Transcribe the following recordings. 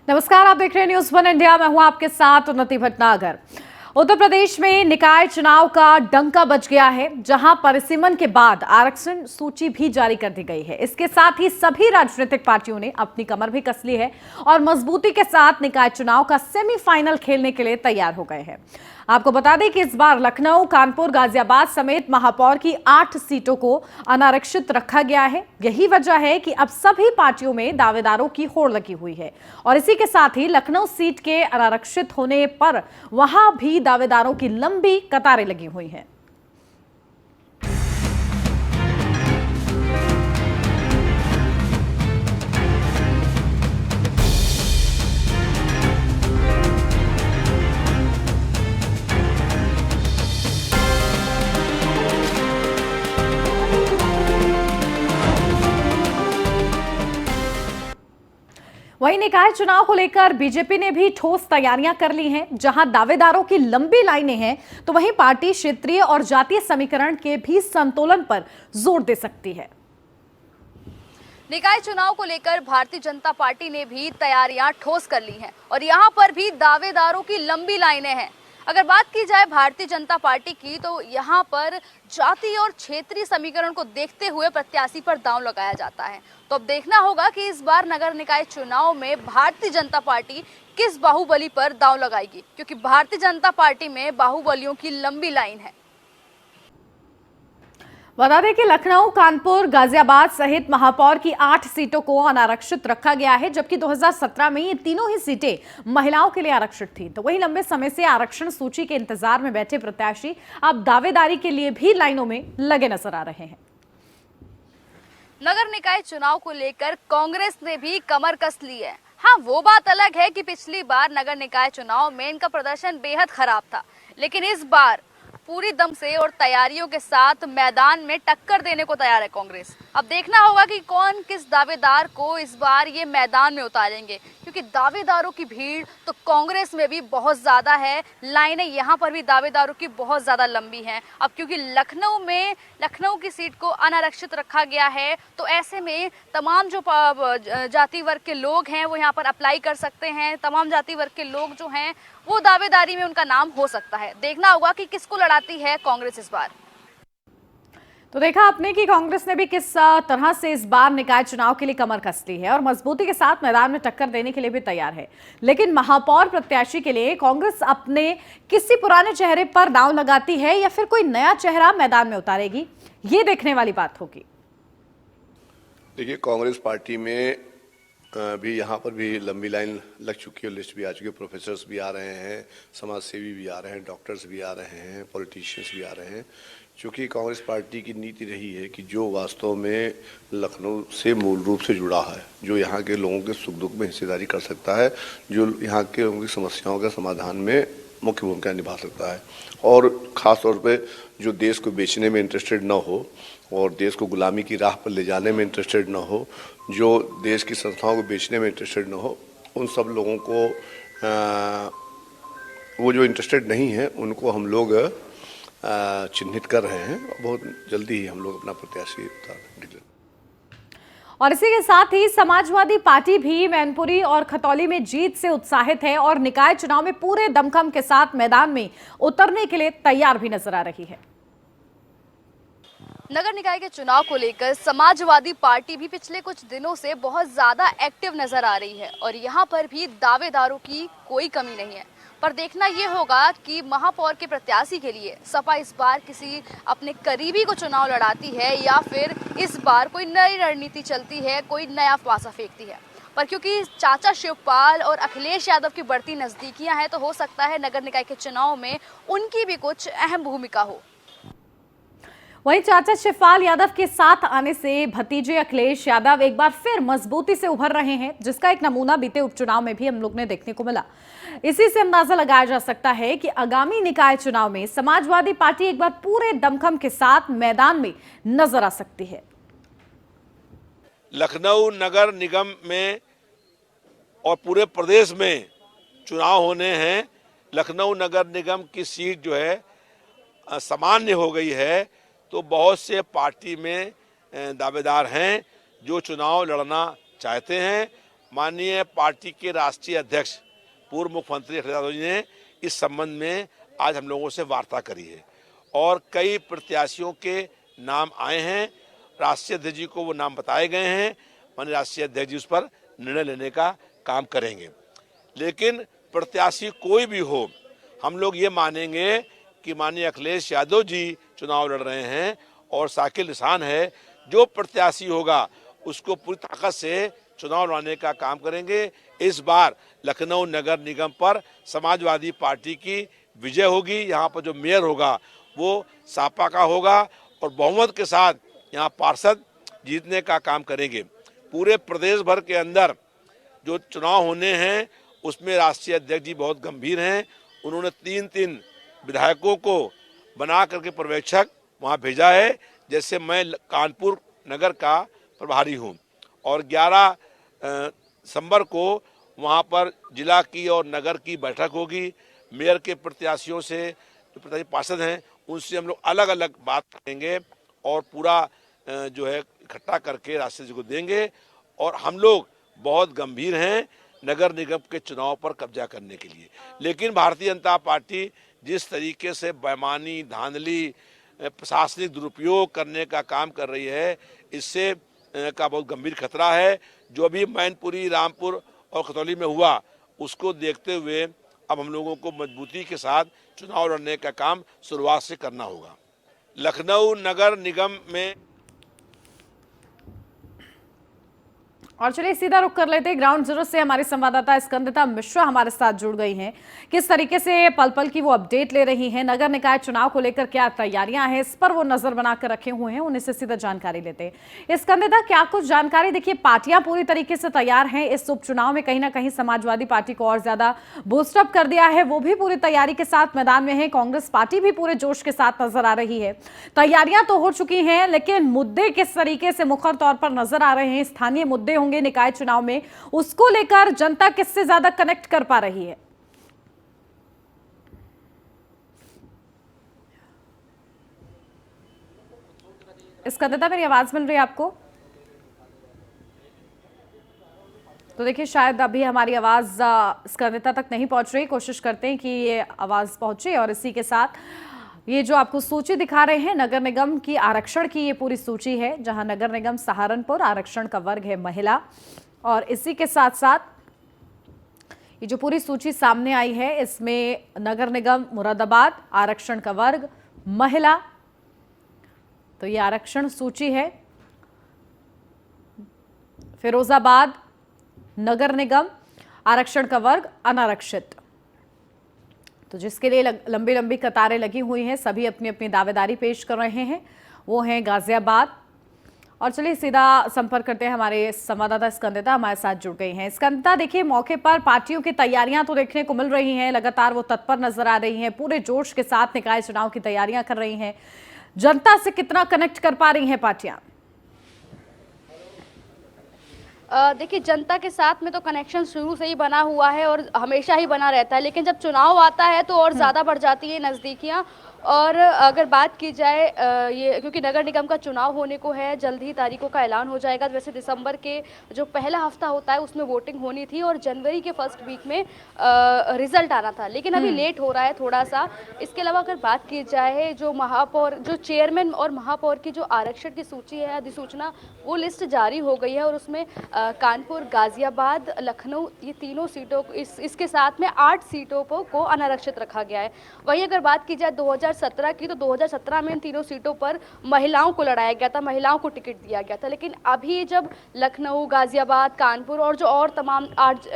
नमस्कार, आप देख रहे हैं न्यूज़ वन इंडिया। मैं हूं आपके साथ उन्नति भटनागर। उत्तर प्रदेश में निकाय चुनाव का डंका बज गया है, जहां परिसीमन के बाद आरक्षण सूची भी जारी कर दी गई है। इसके साथ ही सभी राजनीतिक पार्टियों ने अपनी कमर भी कस ली है और मजबूती के साथ निकाय चुनाव का सेमीफाइनल खेलने के लिए तैयार हो गए हैं। आपको बता दें कि इस बार लखनऊ, कानपुर, गाजियाबाद समेत महापौर की 8 सीटों को अनारक्षित रखा गया है। यही वजह है कि अब सभी पार्टियों में दावेदारों की होड़ लगी हुई है और इसी के साथ ही लखनऊ सीट के अनारक्षित होने पर वहां भी दावेदारों की लंबी कतारें लगी हुई हैं। वहीं निकाय चुनाव को लेकर बीजेपी ने भी ठोस तैयारियां कर ली हैं। जहां दावेदारों की लंबी लाइनें हैं, तो वहीं पार्टी क्षेत्रीय और जातीय समीकरण के भी संतुलन पर जोर दे सकती है। निकाय चुनाव को लेकर भारतीय जनता पार्टी ने भी तैयारियां ठोस कर ली हैं और यहां पर भी दावेदारों की लंबी लाइनें हैं। अगर बात की जाए भारतीय जनता पार्टी की, तो यहाँ पर जातीय और क्षेत्रीय समीकरण को देखते हुए प्रत्याशी पर दांव लगाया जाता है। तो अब देखना होगा कि इस बार नगर निकाय चुनाव में भारतीय जनता पार्टी किस बाहुबली पर दांव लगाएगी, क्योंकि भारतीय जनता पार्टी में बाहुबलियों की लंबी लाइन है। बता दें कि लखनऊ, कानपुर, गाजियाबाद सहित महापौर की 8 सीटों को अनारक्षित रखा गया है, जबकि 2017 में ये तीनों ही सीटें महिलाओं के लिए आरक्षित थी। तो वहीं लंबे समय से आरक्षण सूची के इंतजार में बैठे प्रत्याशी अब दावेदारी के लिए भी लाइनों में लगे नजर आ रहे हैं। नगर निकाय चुनाव को लेकर कांग्रेस ने भी कमर कस ली है। हाँ, वो बात अलग है कि पिछली बार नगर निकाय चुनाव में इनका प्रदर्शन बेहद खराब था, लेकिन इस बार पूरी दम से और तैयारियों के साथ मैदान में टक्कर देने को तैयार है कांग्रेस। अब देखना होगा कि कौन किस दावेदार को इस बार ये मैदान में उतारेंगे, क्योंकि दावेदारों की भीड़ तो कांग्रेस में भी बहुत ज़्यादा है। लाइनें यहाँ पर भी दावेदारों की बहुत ज़्यादा लंबी हैं। अब क्योंकि लखनऊ की सीट को अनारक्षित रखा गया है, तो ऐसे में तमाम जो जाति वर्ग के लोग हैं वो यहाँ पर अप्लाई कर सकते हैं। तमाम जाति वर्ग के लोग जो हैं वो दावेदारी में उनका नाम हो सकता है। देखना होगा कि किसको लड़ाती है कांग्रेस इस बार। तो देखा आपने कि कांग्रेस ने भी किस तरह से इस बार निकाय चुनाव के लिए कमर कस ली है और मजबूती के साथ मैदान में टक्कर देने के लिए भी तैयार है। लेकिन महापौर प्रत्याशी के लिए कांग्रेस अपने किसी पुराने चेहरे पर दांव लगाती है या फिर कोई नया चेहरा मैदान में उतारेगी, ये देखने वाली बात होगी। देखिए, कांग्रेस पार्टी में भी यहाँ पर भी लंबी लाइन लग चुकी है, लिस्ट भी आ चुकी है। प्रोफेसर्स भी आ रहे हैं, समाज सेवी भी आ रहे हैं, डॉक्टर्स भी आ रहे हैं, पॉलिटिशियंस भी आ रहे हैं। क्योंकि कांग्रेस पार्टी की नीति रही है कि जो वास्तव में लखनऊ से मूल रूप से जुड़ा है, जो यहाँ के लोगों के सुख दुख में हिस्सेदारी कर सकता है, जो यहाँ के लोगों की समस्याओं के समाधान में मुख्य भूमिका निभा सकता है, और ख़ास तौर पे जो देश को बेचने में इंटरेस्टेड न हो और देश को गुलामी की राह पर ले जाने में इंटरेस्टेड न हो, जो देश की संस्थाओं को बेचने में इंटरेस्टेड न हो, उन सब लोगों को वो जो इंटरेस्टेड नहीं है उनको हम लोग चिन्हित कर रहे हैं। बहुत जल्दी ही हम लोग अपना प्रत्याशी डिक्लेयर। और इसी के साथ ही समाजवादी पार्टी भी मैनपुरी और खतौली में जीत से उत्साहित है और निकाय चुनाव में पूरे दमखम के साथ मैदान में उतरने के लिए तैयार भी नजर आ रही है। नगर निकाय के चुनाव को लेकर समाजवादी पार्टी भी पिछले कुछ दिनों से बहुत ज्यादा एक्टिव नजर आ रही है और यहाँ पर भी दावेदारों की कोई कमी नहीं है। पर देखना ये होगा कि महापौर के प्रत्याशी के लिए सपा इस बार किसी अपने करीबी को चुनाव लड़ाती है या फिर इस बार कोई नई रणनीति चलती है, कोई नया पासा फेंकती है। पर क्योंकि चाचा शिवपाल और अखिलेश यादव की बढ़ती नजदीकियां हैं, तो हो सकता है नगर निकाय के चुनाव में उनकी भी कुछ अहम भूमिका हो। वहीं चाचा शिवपाल यादव के साथ आने से भतीजे अखिलेश यादव एक बार फिर मजबूती से उभर रहे हैं, जिसका एक नमूना बीते उपचुनाव में भी हम लोग ने देखने को मिला। इसी से अंदाजा लगाया जा सकता है कि आगामी निकाय चुनाव में समाजवादी पार्टी एक बार पूरे दमखम के साथ मैदान में नजर आ सकती है। लखनऊ नगर निगम में और पूरे प्रदेश में चुनाव होने हैं। लखनऊ नगर निगम की सीट जो है सामान्य हो गई है, तो बहुत से पार्टी में दावेदार हैं जो चुनाव लड़ना चाहते हैं माननीय पार्टी के राष्ट्रीय अध्यक्ष पूर्व मुख्यमंत्री अखिलेश यादव जी ने इस संबंध में आज हम लोगों से वार्ता करी है और कई प्रत्याशियों के नाम आए हैं। राष्ट्रीय अध्यक्ष जी को वो नाम बताए गए हैं। माननीय राष्ट्रीय अध्यक्ष जी उस पर निर्णय लेने का काम करेंगे। लेकिन प्रत्याशी कोई भी हो, हम लोग ये मानेंगे कि माननीय अखिलेश यादव जी चुनाव लड़ रहे हैं और साकिल निशान है। जो प्रत्याशी होगा उसको पूरी ताकत से चुनाव लड़ने का काम करेंगे। इस बार लखनऊ नगर निगम पर समाजवादी पार्टी की विजय होगी। यहाँ पर जो मेयर होगा वो सपा का होगा और बहुमत के साथ यहाँ पार्षद जीतने का काम करेंगे। पूरे प्रदेश भर के अंदर जो चुनाव होने हैं उसमें राष्ट्रीय अध्यक्ष जी बहुत गंभीर हैं। उन्होंने 3-3 विधायकों को बना करके पर्यवेक्षक वहाँ भेजा है। जैसे मैं कानपुर नगर का प्रभारी हूँ और 11 दिसंबर को वहाँ पर जिला की और नगर की बैठक होगी। मेयर के प्रत्याशियों से जो प्रत्याशी पार्षद हैं उनसे हम लोग अलग अलग बात करेंगे और पूरा जो है इकट्ठा करके राष्ट्रीय जी को देंगे। और हम लोग बहुत गंभीर हैं नगर निगम के चुनाव पर कब्जा करने के लिए। लेकिन भारतीय जनता पार्टी जिस तरीके से बेईमानी, धांधली, प्रशासनिक दुरुपयोग करने का काम कर रही है, इससे का बहुत गंभीर खतरा है। जो अभी मैनपुरी, रामपुर और खतौली में हुआ उसको देखते हुए अब हम लोगों को मजबूती के साथ चुनाव लड़ने का काम शुरुआत से करना होगा। लखनऊ नगर निगम में और चलिए सीधा रुख कर लेते हैं ग्राउंड जीरो से। हमारी संवाददाता स्कंदिता मिश्रा हमारे साथ जुड़ गई हैं। किस तरीके से पल पल की वो अपडेट ले रही हैं, नगर निकाय चुनाव को लेकर क्या तैयारियां हैं, इस पर वो नजर बनाकर रखे हुए हैं। उन्हीं से सीधा जानकारी लेते हैं। स्कंदिता, क्या कुछ जानकारी? देखिए, पार्टियां पूरी तरीके से तैयार हैं इस उपचुनाव में। कहीं ना कहीं समाजवादी पार्टी को और ज्यादा बूस्टअप कर दिया है, वो भी पूरी तैयारी के साथ मैदान में है। कांग्रेस पार्टी भी पूरे जोश के साथ नजर आ रही है। तैयारियां तो हो चुकी हैं, लेकिन मुद्दे किस तरीके से मुखर तौर पर नजर आ रहे हैं, स्थानीय मुद्दे होंगे निकाय चुनाव में, उसको लेकर जनता किससे ज्यादा कनेक्ट कर पा रही है? स्कंदिता, मेरी आवाज मिल रही है आपको? तो देखिए, शायद अभी हमारी आवाज स्कंदिता तक नहीं पहुंच रही। कोशिश करते हैं कि ये आवाज पहुंचे। और इसी के साथ ये जो आपको सूची दिखा रहे हैं नगर निगम की आरक्षण की, ये पूरी सूची है, जहां नगर निगम सहारनपुर आरक्षण का वर्ग है महिला। और इसी के साथ साथ ये जो पूरी सूची सामने आई है, इसमें नगर निगम मुरादाबाद आरक्षण का वर्ग महिला। तो ये आरक्षण सूची है। फिरोजाबाद नगर निगम आरक्षण का वर्ग अनारक्षित। तो जिसके लिए लंबी लंबी कतारें लगी हुई हैं, सभी अपनी अपनी दावेदारी पेश कर रहे हैं, वो हैं गाजियाबाद। और चलिए सीधा संपर्क करते हैं, हमारे संवाददाता स्कंदिता हमारे साथ जुड़ गई हैं। स्कंदिता, देखिए, मौके पर पार्टियों की तैयारियां तो देखने को मिल रही हैं, लगातार वो तत्पर नजर आ रही हैं, पूरे जोश के साथ निकाय चुनाव की तैयारियां कर रही हैं। जनता से कितना कनेक्ट कर पा रही हैं पार्टियां? देखिए, जनता के साथ में तो कनेक्शन शुरू से ही बना हुआ है और हमेशा ही बना रहता है, लेकिन जब चुनाव आता है तो और ज़्यादा बढ़ जाती है नज़दीकियाँ। और अगर बात की जाए ये, क्योंकि नगर निगम का चुनाव होने को है, जल्द ही तारीखों का ऐलान हो जाएगा। वैसे दिसंबर के जो पहला हफ्ता होता है उसमें वोटिंग होनी थी और जनवरी के फर्स्ट वीक में रिजल्ट आना था, लेकिन अभी लेट हो रहा है थोड़ा सा। इसके अलावा अगर बात की जाए जो महापौर, जो चेयरमैन और महापौर की जो आरक्षण की सूची है, अधिसूचना, वो लिस्ट जारी हो गई है और उसमें कानपुर, गाजियाबाद, लखनऊ, ये तीनों सीटों इसके साथ में 8 सीटों को अनारक्षित रखा गया है। वहीं अगर बात की जाए 2017 की, तो 2017 में इन तीनों सीटों पर महिलाओं को लड़ाया गया था, महिलाओं को टिकट दिया गया था। लेकिन अभी जब लखनऊ, गाजियाबाद, कानपुर और जो और तमाम 8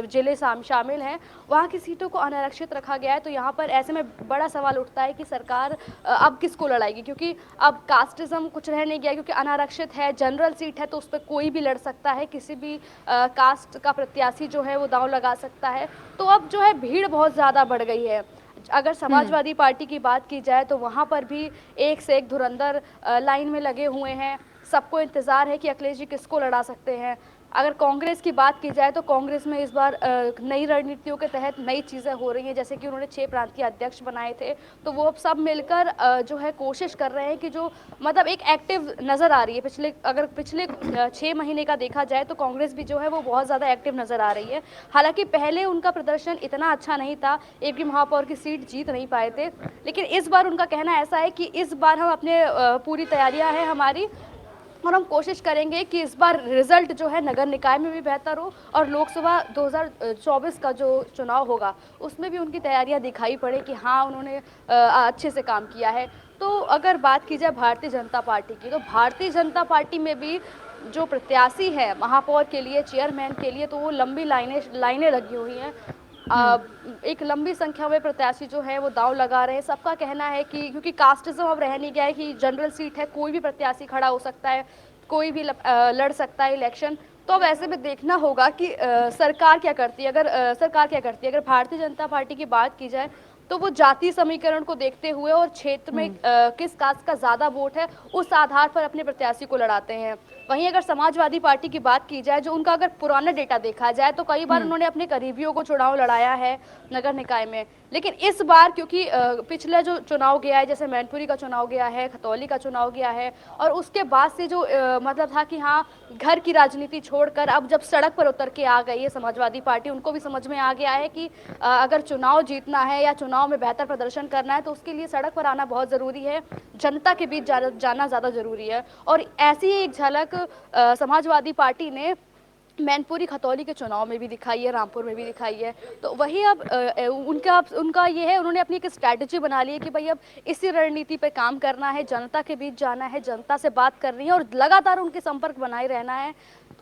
जिले शामिल हैं, वहाँ की सीटों को अनारक्षित रखा गया है। तो यहाँ पर ऐसे में बड़ा सवाल उठता है कि सरकार अब किसको लड़ाएगी, क्योंकि अब कास्टिज्म कुछ रह नहीं गया, क्योंकि अनारक्षित है, जनरल सीट है, तो उस पर कोई भी लड़ सकता है, किसी भी कास्ट का प्रत्याशी जो है वो दांव लगा सकता है। तो अब जो है भीड़ बहुत ज़्यादा बढ़ गई है। अगर समाजवादी पार्टी की बात की जाए तो वहाँ पर भी एक से एक धुरंधर लाइन में लगे हुए हैं। सबको इंतज़ार है कि अखिलेश जी किसको लड़ा सकते हैं। अगर कांग्रेस की बात की जाए तो कांग्रेस में इस बार नई रणनीतियों के तहत नई चीज़ें हो रही हैं, जैसे कि उन्होंने 6 प्रांतीय अध्यक्ष बनाए थे, तो वो अब सब मिलकर जो है कोशिश कर रहे हैं कि जो मतलब एक एक्टिव नज़र आ रही है। अगर पिछले 6 महीने का देखा जाए तो कांग्रेस भी जो है वो बहुत ज़्यादा एक्टिव नज़र आ रही है। हालांकि पहले उनका प्रदर्शन इतना अच्छा नहीं था, एक भी महापौर की सीट जीत नहीं पाए थे, लेकिन इस बार उनका कहना ऐसा है कि इस बार हम अपने पूरी तैयारियां हैं हमारी, और हम कोशिश करेंगे कि इस बार रिजल्ट जो है नगर निकाय में भी बेहतर हो और लोकसभा 2024 का जो चुनाव होगा उसमें भी उनकी तैयारियां दिखाई पड़े कि हाँ उन्होंने अच्छे से काम किया है। तो अगर बात की जाए भारतीय जनता पार्टी की, तो भारतीय जनता पार्टी में भी जो प्रत्याशी है महापौर के लिए, चेयरमैन के लिए, तो वो लंबी लाइनें लगी हुई हैं। एक लंबी संख्या में प्रत्याशी जो है वो दांव लगा रहे हैं। सबका कहना है कि क्योंकि कास्टिज्म अब रह नहीं गया है कि जनरल सीट है, कोई भी प्रत्याशी खड़ा हो सकता है, कोई भी लड़ सकता है इलेक्शन। तो अब ऐसे में देखना होगा कि सरकार क्या करती है। अगर भारतीय जनता पार्टी की बात की जाए तो वो जातीय समीकरण को देखते हुए और क्षेत्र में किस कास्ट का ज्यादा वोट है उस आधार पर अपने प्रत्याशी को लड़ाते हैं। वहीं अगर समाजवादी पार्टी की बात की जाए, जो उनका अगर पुराना डेटा देखा जाए तो कई बार उन्होंने अपने करीबियों को चुनाव लड़ाया है नगर निकाय में, लेकिन इस बार क्योंकि पिछला जो चुनाव गया है, जैसे मैनपुरी का चुनाव गया है, खतौली का चुनाव गया है, और उसके बाद से जो मतलब था कि हाँ घर की राजनीति छोड़कर अब जब सड़क पर उतर के आ गई है समाजवादी पार्टी, उनको भी समझ में आ गया है कि अगर चुनाव जीतना है या चुनाव में बेहतर प्रदर्शन करना है तो उसके लिए सड़क पर आना बहुत ज़रूरी है, जनता के बीच जाना ज़्यादा ज़रूरी है। और ऐसी ही एक झलक समाजवादी पार्टी ने मैनपुरी खतौली के चुनाव में भी दिखाई है, रामपुर में भी दिखाई है। तो वही अब उनका ये है, उन्होंने अपनी एक स्ट्रैटेजी बना ली है कि भाई अब इसी रणनीति पे काम करना है, जनता के बीच जाना है, जनता से बात करनी है और लगातार उनके संपर्क बनाए रहना है।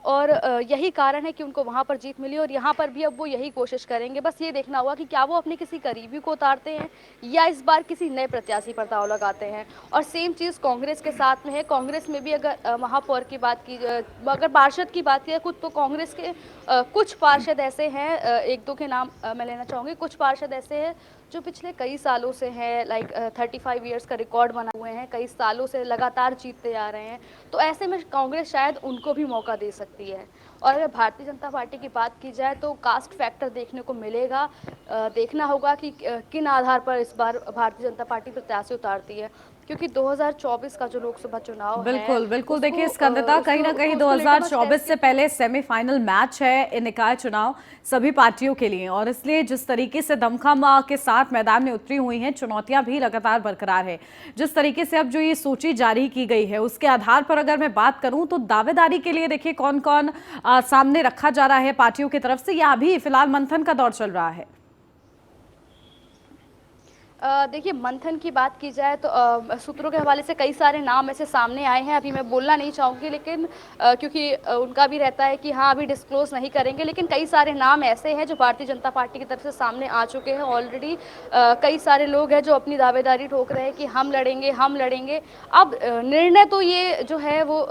और यही कारण है कि उनको वहाँ पर जीत मिली और यहाँ पर भी अब वो यही कोशिश करेंगे। बस ये देखना होगा कि क्या वो अपने किसी करीबी को उतारते हैं या इस बार किसी नए प्रत्याशी पर दांव लगाते हैं। और सेम चीज़ कांग्रेस के साथ में है। कांग्रेस में भी अगर महापौर की बात की, अगर पार्षद की बात की कुछ, तो कांग्रेस के कुछ पार्षद ऐसे हैं, एक दो के नाम मैं लेना चाहूँगी। कुछ पार्षद ऐसे हैं जो पिछले कई सालों से हैं, लाइक 35 इयर्स का रिकॉर्ड बना हुए हैं, कई सालों से लगातार जीतते आ रहे हैं। तो ऐसे में कांग्रेस शायद उनको भी मौका दे सकती है। और अगर भारतीय जनता पार्टी की बात की जाए तो कास्ट फैक्टर देखने को मिलेगा। देखना होगा कि किन आधार पर इस बार भारतीय जनता पार्टी प्रत्याशी उतारती है, क्योंकि 2024 का जो लोकसभा चुनाव बिल्कुल बिल्कुल देखिए स्कंदता, कहीं ना कहीं 2024 से पहले सेमीफाइनल मैच है इन निकाय चुनाव सभी पार्टियों के लिए, और इसलिए जिस तरीके से दमखम के साथ मैदान में उतरी हुई हैं, चुनौतियां भी लगातार बरकरार है। जिस तरीके से अब जो ये सूची जारी की गई है उसके आधार पर अगर मैं बात करूं तो दावेदारी के लिए देखिए कौन कौन सामने रखा जा रहा है पार्टियों की तरफ से, या अभी फिलहाल मंथन का दौर चल रहा है? देखिए मंथन की बात की जाए तो सूत्रों के हवाले से कई सारे नाम ऐसे सामने आए हैं। अभी मैं बोलना नहीं चाहूँगी, लेकिन क्योंकि उनका भी रहता है कि हाँ अभी डिस्क्लोज नहीं करेंगे, लेकिन कई सारे नाम ऐसे हैं जो भारतीय जनता पार्टी की तरफ से सामने आ चुके हैं ऑलरेडी। कई सारे लोग हैं जो अपनी दावेदारी ठोक रहे हैं कि हम लड़ेंगे हम लड़ेंगे। अब निर्णय तो ये जो है वो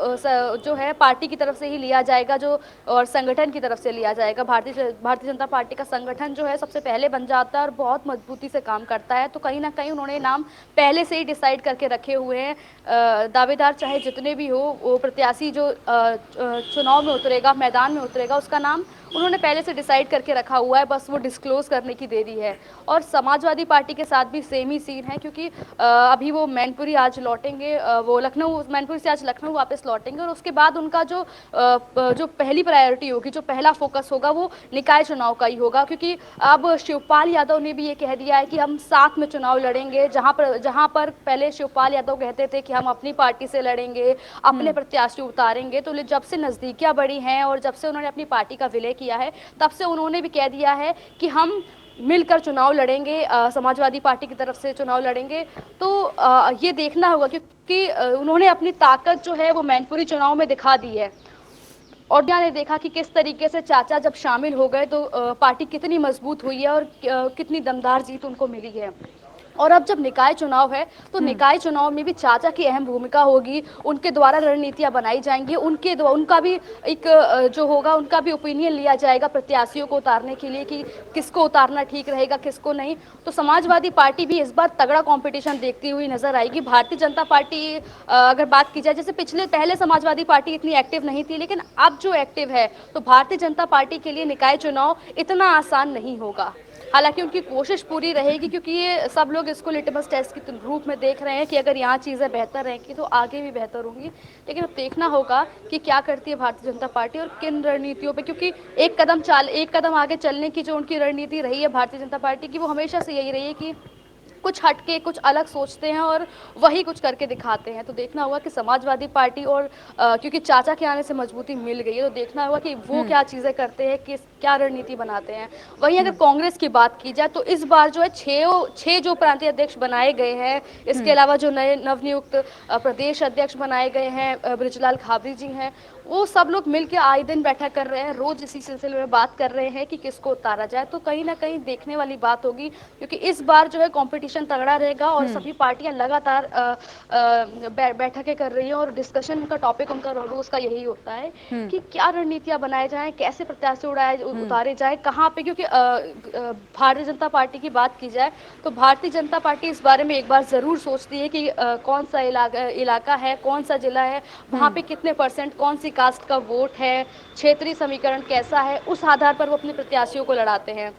जो है पार्टी की तरफ से ही लिया जाएगा, जो और संगठन की तरफ से लिया जाएगा। भारतीय जनता पार्टी का संगठन जो है सबसे पहले बन जाता है और बहुत मजबूती से काम करता है, तो कहीं ना कहीं उन्होंने नाम पहले से ही डिसाइड करके रखे हुए हैं। दावेदार चाहे जितने भी हो, वो प्रत्याशी जो चुनाव में उतरेगा, मैदान में उतरेगा, उसका नाम उन्होंने पहले से डिसाइड करके रखा हुआ है, बस वो डिस्क्लोज करने की देरी है। और समाजवादी पार्टी के साथ भी सेम ही सीन है, क्योंकि अभी वो मैनपुरी आज लौटेंगे, वो मैनपुरी से आज लखनऊ वापस लौटेंगे, और उसके बाद उनका जो पहली प्रायोरिटी होगी, जो पहला फोकस होगा, वो निकाय चुनाव का ही होगा। क्योंकि अब शिवपाल यादव ने भी ये कह दिया है कि हम साथ में चुनाव लड़ेंगे। जहाँ पर पहले शिवपाल यादव कहते थे कि हम अपनी पार्टी से लड़ेंगे, अपने प्रत्याशी उतारेंगे, तो जब से नज़दीकियाँ बढ़ी हैं और जब से उन्होंने अपनी पार्टी का विलय किया है, तब से उन्होंने भी कह दिया है कि हम मिलकर चुनाव लड़ेंगे, समाजवादी पार्टी की तरफ से चुनाव लड़ेंगे। तो ये देखना होगा, क्योंकि उन्होंने अपनी ताकत जो है वो मैनपुरी चुनाव में दिखा दी है, और ने देखा कि किस तरीके से चाचा जब शामिल हो गए तो पार्टी कितनी मजबूत हुई है और कितनी दमदार जीत उनको मिली है। और अब जब निकाय चुनाव है तो निकाय चुनाव में भी चाचा की अहम भूमिका होगी, उनके द्वारा रणनीतियां बनाई जाएंगी, उनका भी एक जो होगा उनका भी ओपिनियन लिया जाएगा प्रत्याशियों को उतारने के लिए कि किसको उतारना ठीक रहेगा किसको नहीं। तो समाजवादी पार्टी भी इस बार तगड़ा कंपटीशन देखती हुई नजर आएगी। भारतीय जनता पार्टी अगर बात की जाए, जैसे पहले समाजवादी पार्टी इतनी एक्टिव नहीं थी, लेकिन अब जो एक्टिव है तो भारतीय जनता पार्टी के लिए निकाय चुनाव इतना आसान नहीं होगा। हालांकि उनकी कोशिश पूरी रहेगी, क्योंकि ये सब लोग इसको लिटमस टेस्ट के रूप में देख रहे हैं कि अगर यहाँ चीज़ें बेहतर रहेंगी तो आगे भी बेहतर होंगी। लेकिन अब देखना होगा कि क्या करती है भारतीय जनता पार्टी और किन रणनीतियों पे, क्योंकि एक कदम आगे चलने की जो उनकी रणनीति रही है भारतीय जनता पार्टी की, वो हमेशा से यही रही है कि कुछ हटके कुछ अलग सोचते हैं और वही कुछ करके दिखाते हैं। तो देखना होगा कि समाजवादी पार्टी और क्योंकि चाचा के आने से मजबूती मिल गई है, तो देखना होगा कि वो क्या चीज़ें करते हैं, क्या रणनीति बनाते हैं। वहीं अगर कांग्रेस की बात की जाए तो इस बार जो है छह जो प्रांतीय अध्यक्ष बनाए गए हैं, इसके अलावा जो नए नवनियुक्त प्रदेश अध्यक्ष बनाए गए हैं बृजलाल खाबरी जी हैं, वो सब लोग मिलकर आए दिन बैठक कर रहे हैं, रोज इसी सिलसिले में बात कर रहे हैं कि किसको उतारा जाए। तो कहीं ना कहीं देखने वाली बात होगी, क्योंकि इस बार जो है कंपटीशन तगड़ा रहेगा और सभी पार्टियां लगातार बैठकें कर रही हैं और डिस्कशन का टॉपिक उनका रोज का यही होता है कि क्या रणनीतियां बनाए जाएं, कैसे प्रत्याशी उतारे जाए, कहाँ पे। क्योंकि भारतीय जनता पार्टी की बात की जाए तो भारतीय जनता पार्टी इस बारे में एक बार जरूर सोचती है कि कौन सा इलाका है, कौन सा जिला है, वहाँ पे कितने % कौन सी कास्ट का वोट है, क्षेत्रीय समीकरण कैसा है, उस आधार पर वो अपने प्रत्याशियों को लड़ाते हैं।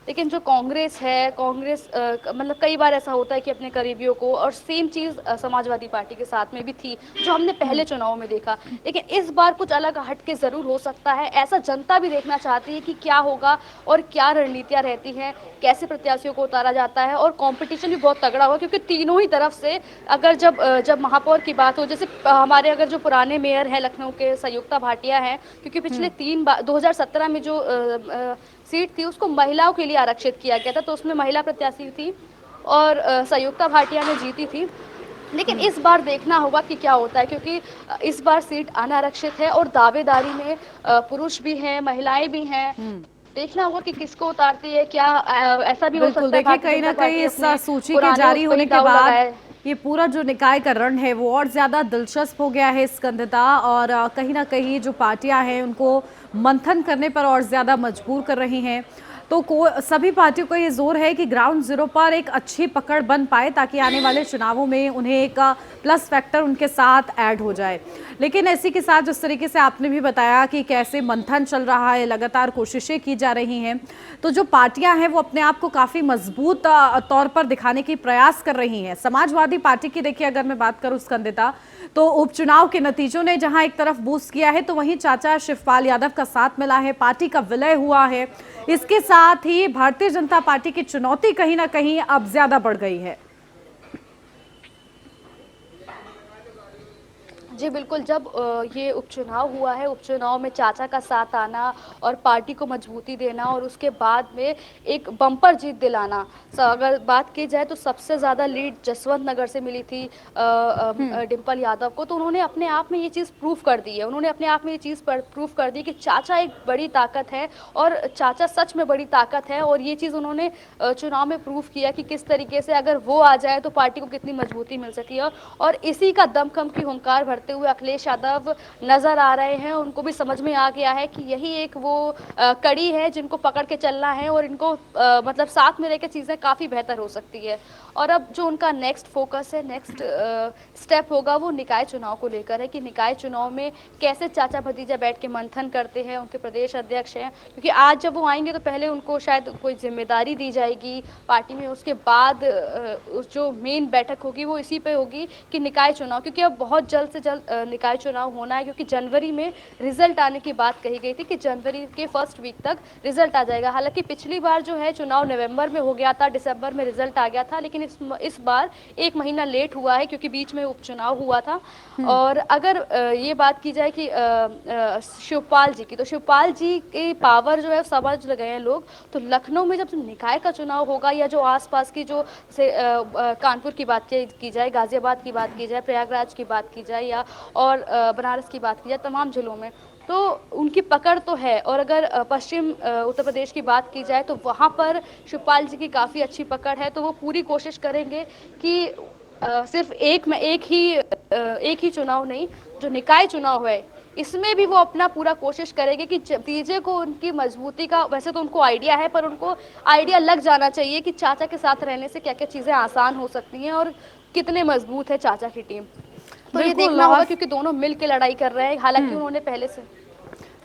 लेकिन जो कांग्रेस है, मतलब कई बार ऐसा होता है कि अपने करीबियों को, और सेम चीज़ समाजवादी पार्टी के साथ में भी थी जो हमने पहले चुनाव में देखा, लेकिन इस बार कुछ अलग हट के ज़रूर हो सकता है। ऐसा जनता भी देखना चाहती है कि क्या होगा और क्या रणनीतियाँ रहती हैं, कैसे प्रत्याशियों को उतारा जाता है। और कंपटीशन भी बहुत तगड़ा होगा, क्योंकि तीनों ही तरफ से अगर जब महापौर की बात हो, जैसे हमारे अगर जो पुराने मेयर हैं लखनऊ के संयुक्ता भाटिया हैं, क्योंकि पिछले 2017 में जो सीट थी उसको महिलाओं के लिए आरक्षित किया गया था, तो उसमें महिला प्रत्याशी थी और संयुक्ता भाटिया ने जीती थी। लेकिन इस बार देखना होगा कि क्या होता है, क्योंकि इस बार सीट अनारक्षित है और दावेदारी में पुरुष भी हैं, महिलाएं भी हैं। देखना होगा कि किसको उतारती है। क्या ऐसा भी हो सकता है देखिए कहीं ना कहीं इस सूची के जारी होने के बाद ये पूरा जो निकाय का रण है वो और ज्यादा दिलचस्प हो गया है स्कंदता, और कहीं ना कहीं जो पार्टियां हैं उनको मंथन करने पर और ज्यादा मजबूर कर रही हैं। तो सभी पार्टियों को ये जोर है कि ग्राउंड जीरो पर एक अच्छी पकड़ बन पाए, ताकि आने वाले चुनावों में उन्हें एक प्लस फैक्टर उनके साथ ऐड हो जाए। लेकिन इसी के साथ जिस तरीके से आपने भी बताया कि कैसे मंथन चल रहा है, लगातार कोशिशें की जा रही हैं, तो जो पार्टियां हैं वो अपने आप को काफ़ी मजबूत तौर पर दिखाने की प्रयास कर रही हैं। समाजवादी पार्टी की देखिए अगर मैं बात करूं स्कंदिता, तो उपचुनाव के नतीजों ने जहां एक तरफ बूस्ट किया है, तो वहीं चाचा शिवपाल यादव का साथ मिला है, पार्टी का विलय हुआ है। इसके साथ ही भारतीय जनता पार्टी की चुनौती कहीं ना कहीं अब ज्यादा बढ़ गई है। जी बिल्कुल, जब ये उपचुनाव हुआ है, उपचुनाव में चाचा का साथ आना और पार्टी को मजबूती देना और उसके बाद में एक बम्पर जीत दिलाना। अगर बात की जाए तो सबसे ज़्यादा लीड जसवंत नगर से मिली थी डिम्पल यादव को, तो उन्होंने अपने आप में ये चीज़ प्रूव कर दी है। उन्होंने अपने आप में ये चीज़ प्रूव कर दी कि चाचा एक बड़ी ताकत है और चाचा सच में बड़ी ताकत है, और ये चीज़ उन्होंने चुनाव में प्रूव किया कि किस तरीके से अगर वो आ जाए तो पार्टी को कितनी मजबूती मिल सकती है। और इसी का दमखम की हुंकार भरते हुए अखिलेश यादव नजर आ रहे हैं। उनको भी समझ में आ गया है कि यही एक वो कड़ी है जिनको पकड़ के चलना है, और इनको मतलब साथ में रहकर चीजें काफी बेहतर हो सकती है। और अब जो उनका नेक्स्ट फोकस है, नेक्स्ट स्टेप होगा, वो निकाय चुनाव को लेकर है कि निकाय चुनाव में कैसे चाचा भतीजा बैठ के मंथन करते हैं। उनके प्रदेश अध्यक्ष हैं, क्योंकि आज जब वो आएंगे तो पहले उनको शायद कोई जिम्मेदारी दी जाएगी पार्टी में, उसके बाद जो मेन बैठक होगी वो इसी पे होगी कि निकाय चुनाव, क्योंकि अब बहुत जल्द से जल्द निकाय चुनाव होना है, क्योंकि जनवरी में रिजल्ट आने की बात कही गई थी कि जनवरी के फर्स्ट वीक तक रिजल्ट आ जाएगा। हालांकि पिछली बार जो है चुनाव नवंबर में हो गया था, दिसंबर में रिजल्ट आ गया था, लेकिन इस बार 1 महीना लेट हुआ है क्योंकि बीच में उपचुनाव हुआ था। और अगर ये बात की जाए कि शिवपाल जी की, तो शिवपाल जी की पावर जो है समझ गए हैं लोग। तो लखनऊ में जब निकाय का चुनाव होगा, या जो आसपास की जो कानपुर की बात की जाए, गाजियाबाद की बात की जाए, प्रयागराज की बात की जाए, या और बनारस की बात की जाए, तमाम जिलों में, तो उनकी पकड़ तो है। और अगर पश्चिम उत्तर प्रदेश की बात की जाए तो वहाँ पर शिवपाल जी की काफ़ी अच्छी पकड़ है। तो वो पूरी कोशिश करेंगे कि सिर्फ एक ही चुनाव नहीं, जो निकाय चुनाव है इसमें भी वो अपना पूरा कोशिश करेंगे कि नतीजे को उनकी मजबूती का, वैसे तो उनको आइडिया है पर उनको आइडिया लग जाना चाहिए कि चाचा के साथ रहने से क्या क्या चीज़ें आसान हो सकती हैं और कितने मजबूत है चाचा की टीम। तो ये देखना होगा क्योंकि दोनों मिल के लड़ाई कर रहे हैं, हालांकि उन्होंने पहले से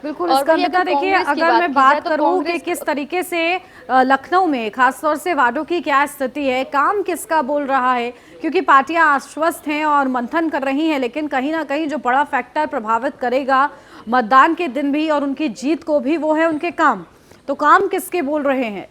बिल्कुल। स्कंदता, देखिए अगर मैं बात करूं कि किस तरीके से लखनऊ में खासतौर से वार्डों की क्या स्थिति है, काम किसका बोल रहा है, क्योंकि पार्टियां आश्वस्त हैं और मंथन कर रही हैं, लेकिन कहीं ना कहीं जो बड़ा फैक्टर प्रभावित करेगा मतदान के दिन भी और उनकी जीत को भी, वो है उनके काम। तो काम किसके बोल रहे हैं?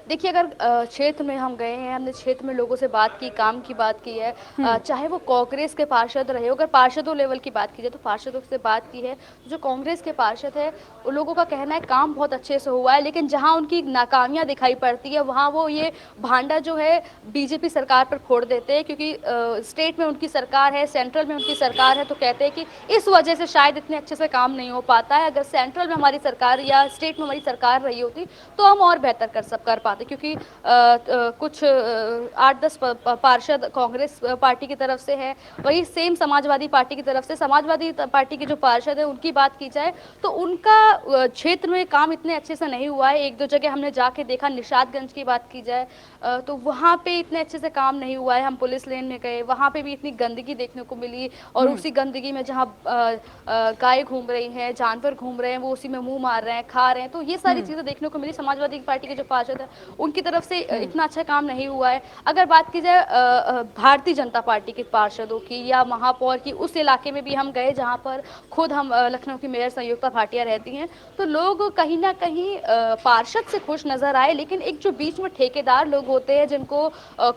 देखिए, अगर क्षेत्र में हम गए हैं, हमने क्षेत्र में लोगों से बात की, काम की बात की है, चाहे वो कांग्रेस के पार्षद रहे हो, अगर पार्षदों लेवल की बात की जाए तो पार्षदों से बात की है। जो कांग्रेस के पार्षद है उन लोगों का कहना है काम बहुत अच्छे से हुआ है, लेकिन जहां उनकी नाकामियां दिखाई पड़ती है वहां वो ये भांडा जो है बीजेपी सरकार पर फोड़ देते हैं, क्योंकि स्टेट में उनकी सरकार है, सेंट्रल में उनकी सरकार है, तो कहते हैं कि इस वजह से शायद इतने अच्छे से काम नहीं हो पाता है। अगर सेंट्रल में हमारी सरकार या स्टेट में हमारी सरकार रही होती तो हम और बेहतर कर पाते, क्योंकि कुछ 8-10 पार्षद कांग्रेस पार्टी की तरफ से है, वही सेम समाजवादी पार्टी की तरफ से। समाजवादी पार्टी के जो पार्षद है उनकी बात की जाए तो उनका क्षेत्र में काम इतने अच्छे से नहीं हुआ है। 1-2 जगह हमने जाके देखा, निशादगंज की बात की जाए तो वहाँ पे इतने अच्छे से काम नहीं हुआ है। हम पुलिस लेन में गए, वहाँ पे भी इतनी गंदगी देखने को मिली, और उसी गंदगी में जहाँ गाय घूम रही हैं, जानवर घूम रहे हैं, वो उसी में मुंह मार रहे हैं, खा रहे हैं, तो ये सारी चीज़ें देखने को मिली। समाजवादी पार्टी के जो पार्षद है उनकी तरफ से इतना अच्छा काम नहीं हुआ है। अगर बात की जाए भारतीय जनता पार्टी के पार्षदों की या महापौर की, उस इलाके में भी हम गए जहाँ पर खुद हम लखनऊ की मेयर संयुक्ता भाटिया रहती हैं, तो लोग कहीं ना कहीं पार्षद से खुश नजर आए, लेकिन एक जो बीच में ठेकेदार लोग होते हैं जिनको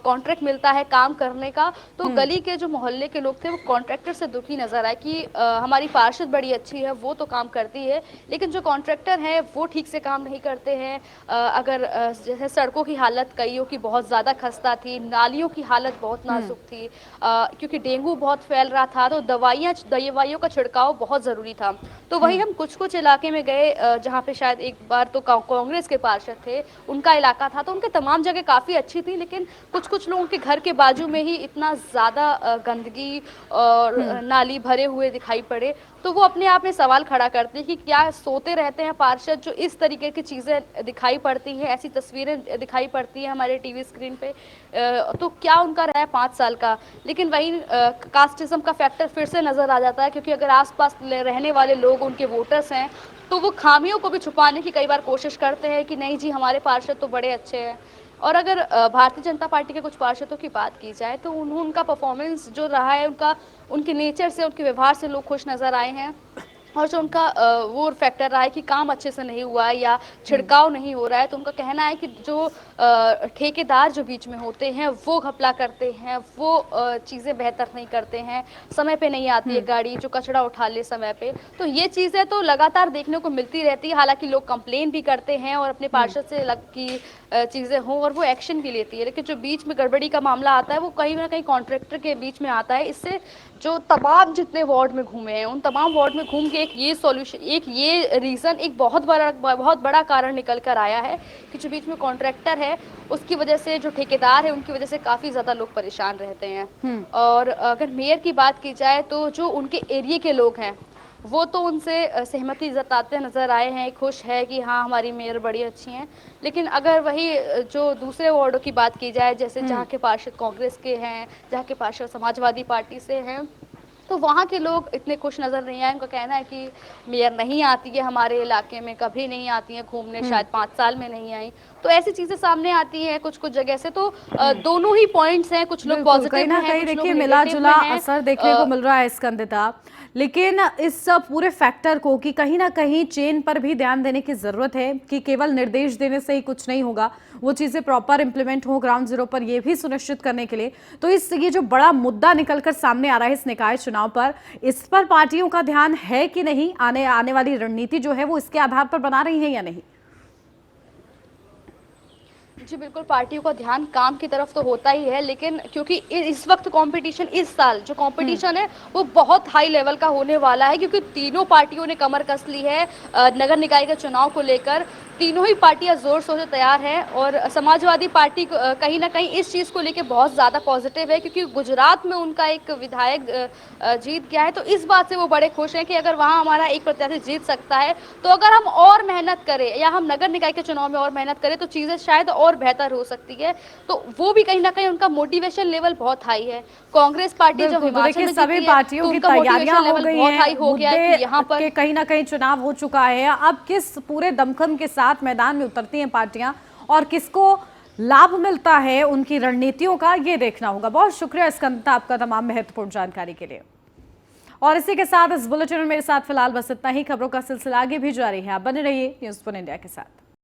कॉन्ट्रैक्ट मिलता है काम करने का, तो गली के जो मोहल्ले के लोग थे वो कॉन्ट्रैक्टर से दुखी नजर आए कि हमारी पार्षद बड़ी अच्छी है, वो तो काम करती है, लेकिन जो कॉन्ट्रैक्टर है वो ठीक से काम नहीं करते हैं। अगर जैसे सड़कों की हालत कईयों की बहुत ज़्यादा खस्ता थी, नालियों की हालत बहुत नाजुक थी, क्योंकि डेंगू बहुत फैल रहा था, तो दवाइयों का छिड़काव बहुत ज़रूरी था। तो वही हम कुछ इलाके में गए जहाँ पे शायद एक बार तो कांग्रेस के पार्षद थे, उनका इलाका था, तो उनके तमाम जगह काफ़ी अच्छी थी, लेकिन कुछ लोगों के घर के बाजू में ही इतना ज़्यादा गंदगी और नाली भरे हुए दिखाई पड़े, तो वो अपने आप में सवाल खड़ा करते हैं कि क्या सोते रहते हैं पार्षद जो इस तरीके की चीज़ें दिखाई पड़ती हैं, ऐसी तस्वीरें दिखाई पड़ती हैं हमारे टीवी स्क्रीन पे, तो क्या उनका रहा है 5 साल का। लेकिन वही कास्टिज्म का फैक्टर फिर से नज़र आ जाता है, क्योंकि अगर आसपास रहने वाले लोग उनके वोटर्स हैं तो वो खामियों को भी छुपाने की कई बार कोशिश करते हैं कि नहीं जी हमारे पार्षद तो बड़े अच्छे हैं। और अगर भारतीय जनता पार्टी के कुछ पार्षदों की बात की जाए तो उनका परफॉर्मेंस जो रहा है, उनके नेचर से, उनके व्यवहार से लोग खुश नज़र आए हैं, और जो उनका वो फैक्टर रहा है कि काम अच्छे से नहीं हुआ है या छिड़काव नहीं हो रहा है, तो उनका कहना है कि जो ठेकेदार जो बीच में होते हैं वो घपला करते हैं, वो चीज़ें बेहतर नहीं करते हैं, समय पे नहीं आती है गाड़ी जो कचरा उठा ले समय पे। तो ये चीज़ें तो लगातार देखने को मिलती रहती है, हालांकि लोग कंप्लेन भी करते हैं और अपने पार्षद से की चीज़ें हों और वो एक्शन भी लेती है, लेकिन जो बीच में गड़बड़ी का मामला आता है वो कहीं ना कहीं कॉन्ट्रैक्टर के बीच में आता है। इससे जो तमाम जितने वार्ड में घूमे हैं उन तमाम वार्ड में घूम के एक ये सॉल्यूशन, एक ये रीज़न, एक बहुत बड़ा कारण निकल कर आया है कि जो बीच में कॉन्ट्रैक्टर है उसकी वजह से, जो ठेकेदार है उनकी वजह से काफ़ी ज़्यादा लोग परेशान रहते हैं। और अगर मेयर की बात की जाए तो जो उनके एरिया के लोग हैं वो तो उनसे सहमति जताते नज़र आए हैं, खुश है कि हाँ हमारी मेयर बड़ी अच्छी हैं। लेकिन अगर वही जो दूसरे वार्डों की बात की जाए, जैसे जहाँ के पार्षद कांग्रेस के हैं, जहाँ के पार्षद समाजवादी पार्टी से हैं, तो वहाँ के लोग इतने खुश नज़र नहीं आए। उनका कहना है कि मेयर नहीं आती है हमारे इलाके में, कभी नहीं आती है घूमने, शायद 5 साल में नहीं आई। तो ऐसी चीज़ें सामने आती हैं कुछ जगह से। तो दोनों ही पॉइंट्स हैं, कुछ लोग पॉजिटिव हैं, कहीं देखिए मिला जुला असर देखने को मिल रहा है स्कंदिता, लेकिन इस पूरे फैक्टर को कि कहीं ना कहीं चेन पर भी ध्यान देने की जरूरत है कि केवल निर्देश देने से ही कुछ नहीं होगा, वो चीजें प्रॉपर इंप्लीमेंट हो ग्राउंड जीरो पर, ये भी सुनिश्चित करने के लिए। तो ये जो बड़ा मुद्दा निकलकर सामने आ रहा है इस निकाय चुनाव पर, इस पर पार्टियों का ध्यान है कि नहीं, आने वाली रणनीति जो है वो इसके आधार पर बना रही है या नहीं? जी बिल्कुल, पार्टियों का ध्यान काम की तरफ तो होता ही है, लेकिन क्योंकि इस वक्त कंपटीशन, इस साल जो कंपटीशन है वो बहुत हाई लेवल का होने वाला है, क्योंकि तीनों पार्टियों ने कमर कस ली है नगर निकाय के चुनाव को लेकर। तीनों ही पार्टियां जोर शोर से तैयार हैं और समाजवादी पार्टी कहीं ना कहीं इस चीज़ को लेकर बहुत ज़्यादा पॉजिटिव है, क्योंकि गुजरात में उनका एक विधायक जीत गया है। तो इस बात से वो बड़े खुश हैं कि अगर वहाँ हमारा एक प्रत्याशी जीत सकता है तो अगर हम और मेहनत करें या हम नगर निकाय के चुनाव में और मेहनत करें तो चीज़ें शायद और बेहतर हो सकती है। तो वो भी कहीं ना कहीं उनका मोटिवेशन लेवल बहुत हाई है। कांग्रेस पार्टी जब बिल्कुल, तो हिमाचल देखिए में सभी जीती है पार्टियों तो की उनका तैयारियां मोटिवेशन हो लेवल गई बहुत हैं, हाई हो गया है कि यहाँ पर के कहीं ना कहीं चुनाव हो चुका है। अब किस पूरे दमखम के साथ मैदान में उतरती हैं पार्टियां और किसको लाभ मिलता है उनकी रणनीतियों का, ये देखना होगा। बहुत शुक्रिया स्कंदता आपका तमाम महत्वपूर्ण जानकारी के लिए। और इसी के साथ इस बुलेटिन में मेरे साथ फिलहाल बस इतना ही। खबरों का सिलसिला आगे भी जारी है, आप बने रहिए न्यूज़ 1 इंडिया के साथ।